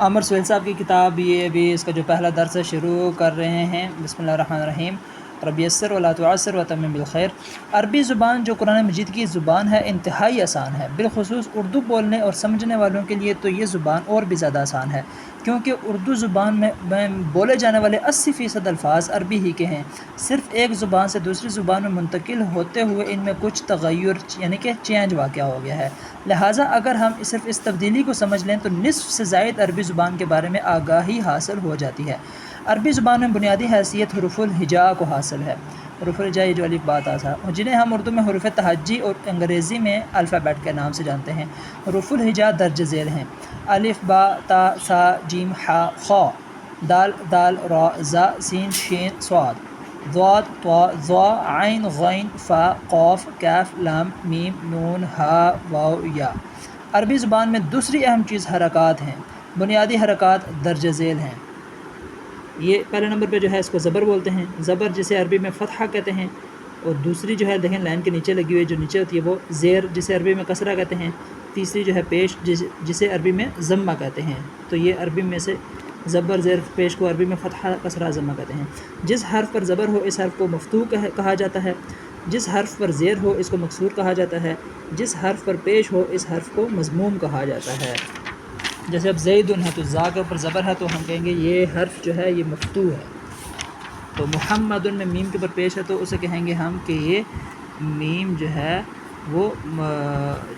عامر سہیل صاحب کی کتاب یہ بھی اس کا جو پہلا درس ہے شروع کر رہے ہیں۔ بسم اللہ الرحمن الرحیم۔ رب یسر ولا تعسر وتمم بالخیر۔ عربی زبان جو قرآن مجید کی زبان ہے انتہائی آسان ہے، بالخصوص اردو بولنے اور سمجھنے والوں کے لیے تو یہ زبان اور بھی زیادہ آسان ہے، کیونکہ اردو زبان میں بولے جانے والے 80% الفاظ عربی ہی کے ہیں۔ صرف ایک زبان سے دوسری زبان میں منتقل ہوتے ہوئے ان میں کچھ تغیر یعنی کہ چینج واقع ہو گیا ہے، لہٰذا اگر ہم صرف اس تبدیلی کو سمجھ لیں تو نصف سے زائد عربی زبان کے بارے میں آگاہی حاصل ہو جاتی ہے۔ عربی زبان میں بنیادی حیثیت حروف الہجا کو حاصل ہے۔ حروف الہجا یہ جو الف با تا تھا، جنہیں ہم اردو میں حروف تہجی اور انگریزی میں الفابیٹ کے نام سے جانتے ہیں۔ حروف الہجا درج ذیل ہیں: الف با تا ثا جیم ح خ، دال دال را زا سین شین صاد، ضاد طا ظا عین غین فا قاف کاف لام میم نون ہا واو یا۔ عربی زبان میں دوسری اہم چیز حرکات ہیں۔ بنیادی حرکات درج ذیل ہیں۔ یہ پہلے نمبر پہ جو ہے اس کو زبر بولتے ہیں، زبر جسے عربی میں فتحہ کہتے ہیں، اور دوسری جو ہے دیکھیں لائن کے نیچے لگی ہوئی جو نیچے ہوتی ہے وہ زیر جسے عربی میں کسرہ کہتے ہیں، تیسری جو ہے پیش جسے عربی میں ضمہ کہتے ہیں۔ تو یہ عربی میں سے زبر زیر پیش کو عربی میں فتحہ کسرہ ضمہ کہتے ہیں۔ جس حرف پر زبر ہو اس حرف کو مفتوح کہا جاتا ہے، جس حرف پر زیر ہو اس کو مکسور کہا جاتا ہے، جس حرف پر پیش ہو اس حرف کو مضموم کہا جاتا ہے۔ جیسے اب زیدن ہے تو زا کے اوپر زبر ہے تو ہم کہیں گے یہ حرف جو ہے یہ مفتوح ہے۔ تو محمدن میں میم کے اوپر پیش ہے تو اسے کہیں گے ہم کہ یہ میم جو ہے وہ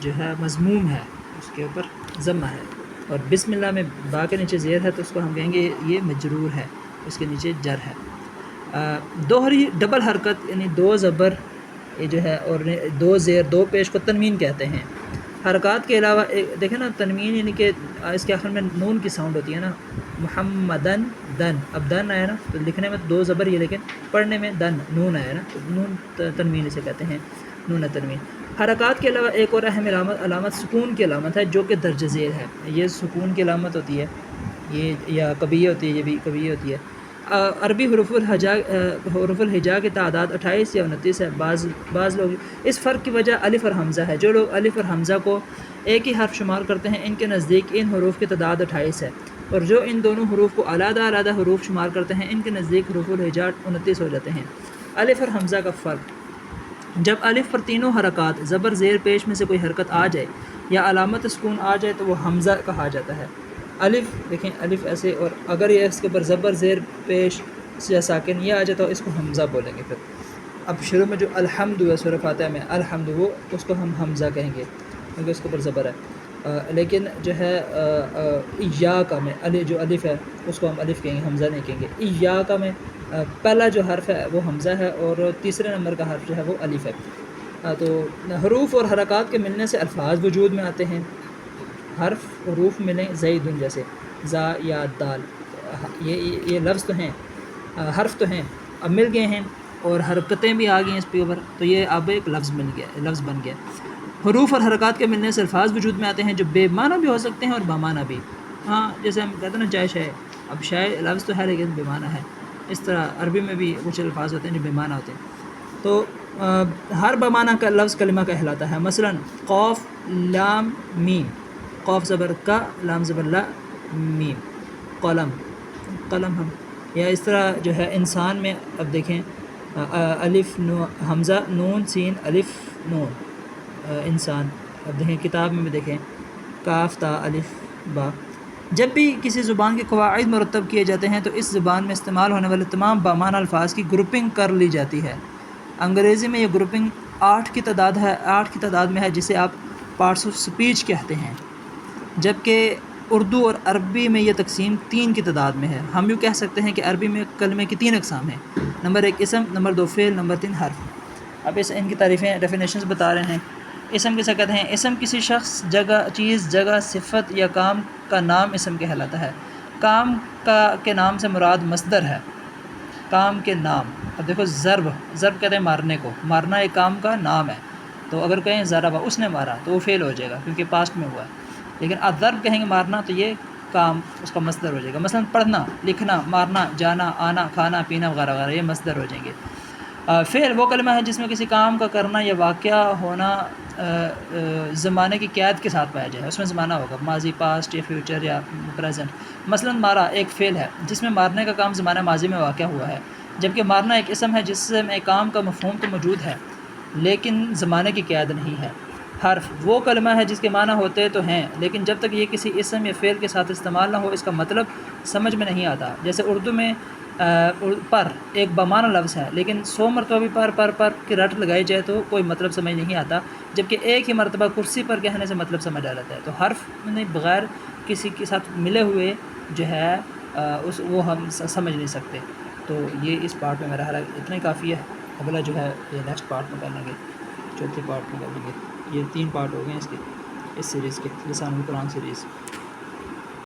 جو ہے مضموم ہے، اس کے اوپر ضمہ ہے۔ اور بسم اللہ میں با کے نیچے زیر ہے تو اس کو ہم کہیں گے یہ مجرور ہے، اس کے نیچے جر ہے۔ دوہری ڈبل حرکت یعنی دو زبر یہ جو ہے اور دو زیر دو پیش کو تنوین کہتے ہیں۔ حرکات کے علاوہ دیکھیں نا تنوین یعنی کہ اس کے آخر میں نون کی ساؤنڈ ہوتی ہے نا، محمدن دن، اب دن آیا نا تو لکھنے میں دو زبر یہ لیکن پڑھنے میں دن نون آیا نا تو نون تنوین اسے کہتے ہیں، نون تنوین۔ حرکات کے علاوہ ایک اور اہم علامت سکون کی علامت ہے جو کہ درج ذیل ہے۔ یہ سکون کی علامت ہوتی ہے، یہ یا قبیہ ہوتی ہے، یہ بھی قبیہ ہوتی ہے۔ عربی حروف الہجا کی تعداد 28 یا 29 ہے۔ بعض لوگ اس فرق کی وجہ الف اور حمزہ ہے۔ جو لوگ الف اور حمزہ کو ایک ہی حرف شمار کرتے ہیں ان کے نزدیک ان حروف کی تعداد 28 ہے، اور جو ان دونوں حروف کو علیحدہ علیحدہ حروف شمار کرتے ہیں ان کے نزدیک حروف الہجا 29 ہو جاتے ہیں۔ الف اور حمزہ کا فرق: جب الف پر تینوں حرکات زبر زیر پیش میں سے کوئی حرکت آ جائے یا علامت سکون آ جائے تو وہ حمزہ کہا جاتا ہے۔ الف دیکھیں الف ایسے، اور اگر یہ اس کے اوپر زبر زیر پیش یا ساکن یہ آ جائے تو اس کو حمزہ بولیں گے۔ پھر اب شروع میں جو الحمد ہے سورہ فاتحہ میں الحمد، وہ اس کو ہم حمزہ کہیں گے کیونکہ اس کے اوپر زبر ہے۔ لیکن جو ہے ایاکا میں جو الف ہے اس کو ہم الف کہیں گے، حمزہ نہیں کہیں گے۔ ایاکا میں پہلا جو حرف ہے وہ حمزہ ہے اور تیسرے نمبر کا حرف جو ہے وہ الف ہے۔ تو حروف اور حرکات کے ملنے سے الفاظ وجود میں آتے ہیں۔ حرف حروف ملیں زیدن جیسے زا یا دال، یہ لفظ تو ہیں، حرف تو ہیں، اب مل گئے ہیں اور حرکتیں بھی آ گئی ہیں اس پہ اوپر، تو یہ اب ایک لفظ بن گیا۔ حروف اور حرکات کے ملنے سے الفاظ وجود میں آتے ہیں جو بے معنی بھی ہو سکتے ہیں اور بامعنی بھی۔ ہاں جیسے ہم کہتے ہیں نا چائے شائے، اب شائے لفظ تو ہے لیکن بے معنی ہے، اس طرح عربی میں بھی کچھ الفاظ ہوتے ہیں جو بے معنی ہوتے ہیں۔ تو ہر بامعنی کا لفظ کلمہ کہلاتا ہے۔ مثلا قاف لام میم، قاف زبر کا، لام زبر لا، میم، قلم، قلم ہم، یا اس طرح جو ہے انسان میں اب دیکھیں الف حمزہ نون سین الف نون انسان، اب دیکھیں کتاب میں بھی دیکھیں کاف تا الف با۔ جب بھی کسی زبان کے قواعد مرتب کیے جاتے ہیں تو اس زبان میں استعمال ہونے والے تمام بامعنی الفاظ کی گروپنگ کر لی جاتی ہے۔ انگریزی میں یہ گروپنگ 8 کی تعداد میں ہے جسے آپ پارٹس آف سپیچ کہتے ہیں، جبکہ اردو اور عربی میں یہ تقسیم 3 کی تعداد میں ہے۔ ہم یوں کہہ سکتے ہیں کہ عربی میں کلمے کی 3 اقسام ہیں: نمبر 1 اسم، نمبر 2 فعل، نمبر 3 حرف۔ اب ان کی تعریفیں ڈیفینیشنز بتا رہے ہیں۔ اسم کسے کہتے ہیں؟ اسم کسی شخص، جگہ، چیز، جگہ، صفت یا کام کا نام اسم کہلاتا ہے۔ کام کے نام سے مراد مصدر ہے، کام کے نام۔ اب دیکھو ضرب کہتے ہیں مارنے کو، مارنا ایک کام کا نام ہے، تو اگر کہیں ضربہ اس نے مارا تو وہ فعل ہو جائے گا کیونکہ پاسٹ میں ہوا ہے، لیکن الضرب کہیں گے مارنا تو یہ کام اس کا مصدر ہو جائے گا۔ مثلا پڑھنا، لکھنا، مارنا، جانا، آنا، کھانا، پینا وغیرہ وغیرہ یہ مصدر ہو جائیں گے۔ فعل وہ کلمہ ہے جس میں کسی کام کا کرنا یا واقعہ ہونا زمانے کی قید کے ساتھ پایا جائے، اس میں زمانہ ہوگا ماضی، پاسٹ یا فیوچر یا پریزنٹ۔ مثلا مارا ایک فعل ہے جس میں مارنے کا کام زمانہ ماضی میں واقع ہوا ہے، جبکہ مارنا ایک اسم ہے جس میں کام کا مفہوم تو موجود ہے لیکن زمانے کی قید نہیں ہے۔ حرف وہ کلمہ ہے جس کے معنی ہوتے تو ہیں لیکن جب تک یہ کسی اسم یا فعل کے ساتھ استعمال نہ ہو اس کا مطلب سمجھ میں نہیں آتا۔ جیسے اردو میں پر ایک بمعنی لفظ ہے لیکن 100 مرتبہ بھی پر کی رٹ لگائی جائے تو کوئی مطلب سمجھ نہیں آتا، جبکہ ایک ہی مرتبہ کرسی پر کہنے سے مطلب سمجھ آ جاتا ہے۔ تو حرف میں بغیر کسی کے ساتھ ملے ہوئے جو ہے وہ ہم سمجھ نہیں سکتے۔ تو یہ اس پارٹ میں میرا حال اتنا ہی کافی ہے۔ اگلا جو ہے یہ نیکسٹ پارٹ میں کر لیں گے، چوتھے پارٹ میں کر لیں گے۔ یہ 3 پارٹ ہو گئے اس کے، اس سیریز کے، لسان القرآن سیریز۔